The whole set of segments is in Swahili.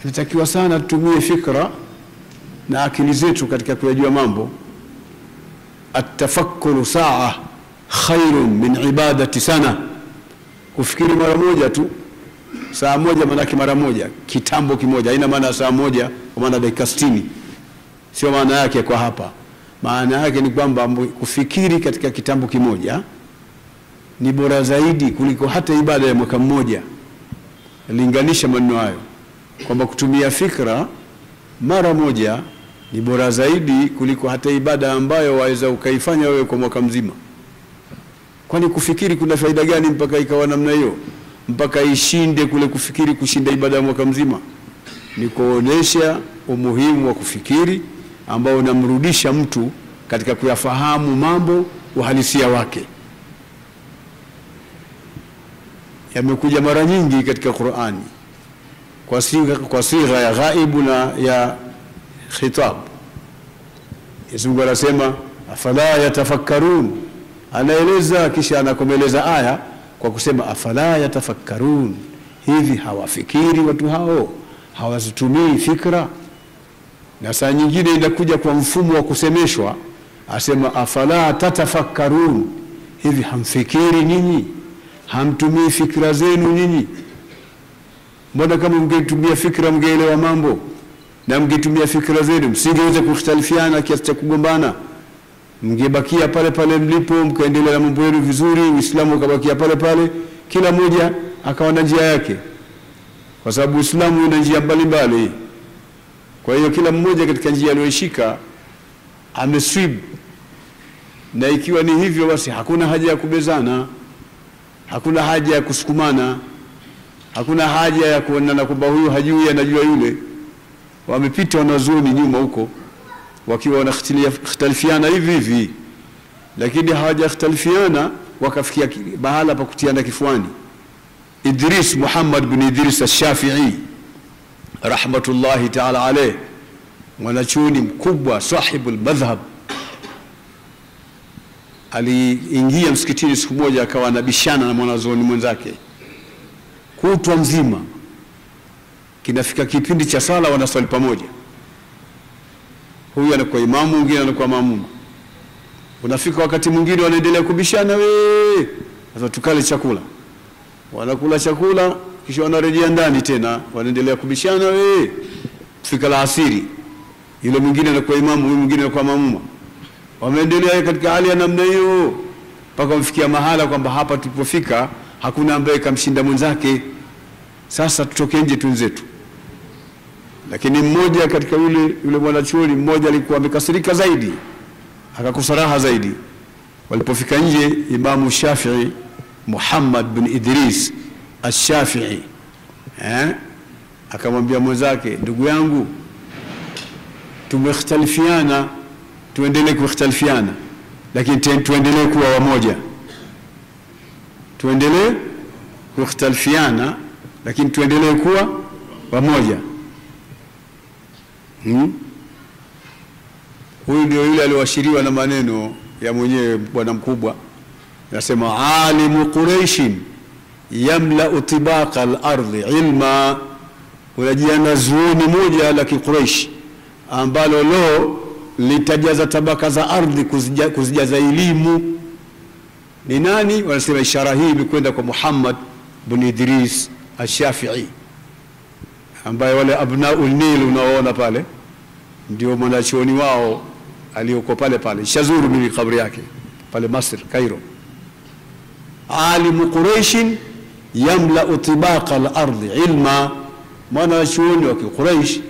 inatakiwa sana tutumie fikra na akili zetu katika kuyajua mambo. At-tafakkuru saa khairun min ibadati sana. Kufikiri mara moja tu, saa moja manake mara moja, kitambo kimoja. Haina maana saa moja kwa maana dakika 60. Sio maana yake kwa hapa. Maana yake ni kwamba kufikiri katika kitambo kimoja ni bora zaidi kuliko hata ibada ya mwaka mmoja. Linganisha maneno hayo kwamba kutumia fikra mara moja ni bora zaidi kuliko hata ibada ambayo waweza ukaifanya wewe kwa mwaka mzima. Kwani kufikiri kuna faida gani mpaka ikawa namna hiyo? Mpaka ishinde kule kufikiri kushinda ibada ya mwaka mzima? Ni kuonesha umuhimu wa kufikiri ambao unamrudisha mtu katika kuyafahamu mambo uhalisia wake. Yamekuja mara nyingi katika Qur'ani kwa sigha ya ghaibu na ya khitab. Yesu Mungu anasema afala yatafakkarun. Anaeleza kisha anakomeleza aya kwa kusema afala yatafakkarun. Hivi hawafikiri watu hao? Hawazitumii fikra? Na saa nyingine inakuja kwa mfumo wa kusemeshwa, asema afala tatafakkarun. Hivi hamfikiri nyinyi? Hamtumii fikra zenu nyinyi? Mbona kama mngetumia fikra mngeelewa mambo, na mngetumia fikra zenu msingeweza kukhtalifiana kiasi cha kugombana? Mngebakia pale pale mlipo, mkaendelea na mambo yenu vizuri, Uislamu ukabakia pale pale, kila mmoja akawa na njia yake, kwa sababu Uislamu una njia mbalimbali. Kwa hiyo kila mmoja katika njia aliyoshika ameswib. Na ikiwa ni hivyo, basi hakuna haja ya kubezana, hakuna haja ya kusukumana, hakuna haja ya kuonana kwamba huyu hajui anajua yule. Wamepita wanazuoni nyuma huko wakiwa wanakhtalifiana hivi hivi, lakini hawajakhtalifiana wakafikia bahala pa kutiana kifuani. Idris Muhammad bin Idris al-Shafi'i rahmatullahi ta'ala alayh, mwanachuoni mkubwa sahibul madhhab, aliingia msikitini siku moja akawa anabishana na mwanazuoni mwenzake kutwa mzima. Kinafika kipindi cha sala wanaswali pamoja, huyu anakuwa imamu, mwingine anakuwa maamuma. Unafika wakati mwingine wanaendelea kubishana, sasa tukale chakula. Wanakula chakula kisha wanarejea ndani tena wanaendelea kubishana, kufika la asiri yule mwingine anakuwa imamu, huyu mwingine anakuwa maamuma. Wameendelea katika hali ya namna hiyo mpaka wafikia mahala kwamba hapa tulipofika hakuna ambaye kamshinda mwenzake, sasa tutoke nje tunzetu. Lakini mmoja katika yule mwanachuoni mmoja alikuwa amekasirika zaidi, akakosa raha zaidi. Walipofika nje, Imamu Shafi'i Muhammad bin Idris al-Shafi'i akamwambia mwenzake, ndugu yangu, tumekhtalifiana, tuendelee kukhtalifiana, lakini tuendelee kuwa wamoja. Tuendelee kukhtalifiana, lakini tuendelee kuwa wamoja. Huyu ndio yule aliyoashiriwa na maneno ya mwenyewe bwana mkubwa, nasema alimu Quraishin yamla tibaqa al-ardhi ilma. Unajiana zuoni moja la Quraish ambalo litajaza tabaka za ardhi kuzijaza elimu. Ni nani? Wanasema ishara hii imekwenda kwa Muhammad bin Idris al-Shafi'i, ambaye wale abnaul Nil unaoona pale ndio mwanachuoni wao aliyoko pale pale. Shazuru mimi kabri yake pale Masr, Cairo. Alimu Quraishin yamla tibaqa al-ardhi ilma. Mwanachuoni wa Quraish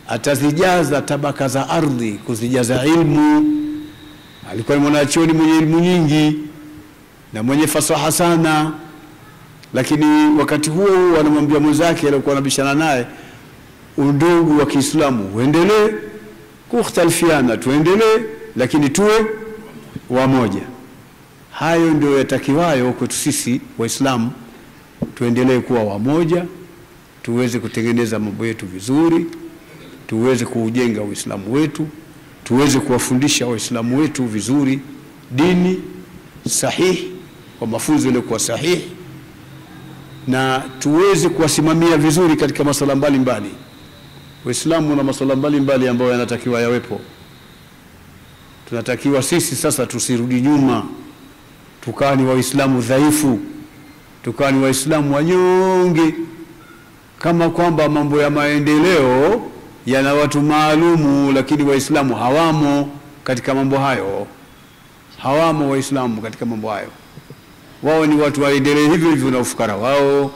atazijaza tabaka za ardhi kuzijaza ilmu. Alikuwa mwanachuoni mwenye ilmu nyingi na mwenye fasaha sana, lakini wakati huo anamwambia mwenzake alikuwa anabishana naye, undugu wa Kiislamu uendelee, kukhtalifiana tuendelee, lakini tuwe wamoja. Hayo ndio yatakiwayo kwetu sisi Waislamu, tuendelee kuwa wamoja, tuweze kutengeneza mambo yetu vizuri, tuweze kuujenga Uislamu wetu, tuweze kuwafundisha Waislamu wetu vizuri dini sahihi kwa mafunzo yaliyokuwa sahihi, na tuweze kuwasimamia vizuri katika masuala mbalimbali Uislamu una masuala mbalimbali ambayo yanatakiwa yawepo. Tunatakiwa sisi sasa tusirudi nyuma, tukawa ni Waislamu dhaifu, tukawa ni Waislamu wanyonge, kama kwamba mambo ya maendeleo yana watu maalumu, lakini Waislamu hawamo katika mambo hayo. Hawamo Waislamu katika mambo hayo. Wao ni watu waendelee hivyo hivyo na ufukara wao,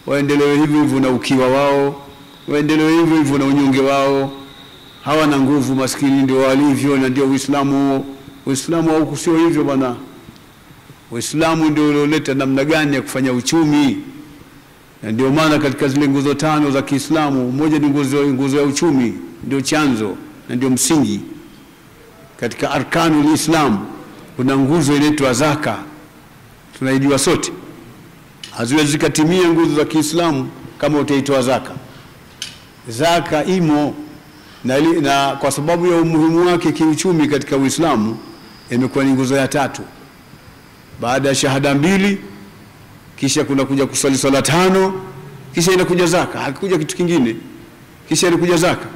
waendelee hivyo hivyo na ukiwa wao, waendelee hivyo hivyo na unyonge wao. Hawana nguvu, maskini ndio walivyo, na ndio Uislamu. Uislamu haukusio hivyo bwana. Uislamu ndio ulioleta namna gani ya kufanya uchumi. Na ndio maana katika zile nguzo tano za Kiislamu, moja ni nguzo ya uchumi, ndio chanzo na ndio msingi. Katika arkanul Islam kuna nguzo inaitwa zaka. Tunaijua sote. Haziwezi zikatimia nguzo za Kiislamu kama utaitoa zaka. Zaka imo na kwa sababu ya umuhimu wake kiuchumi katika Uislamu imekuwa ni nguzo ya tatu. Baada ya shahada 2, kisha kuna kusali swala 5, kisha inakuja zaka. Hakikuja kitu kingine, kisha inakuja zaka.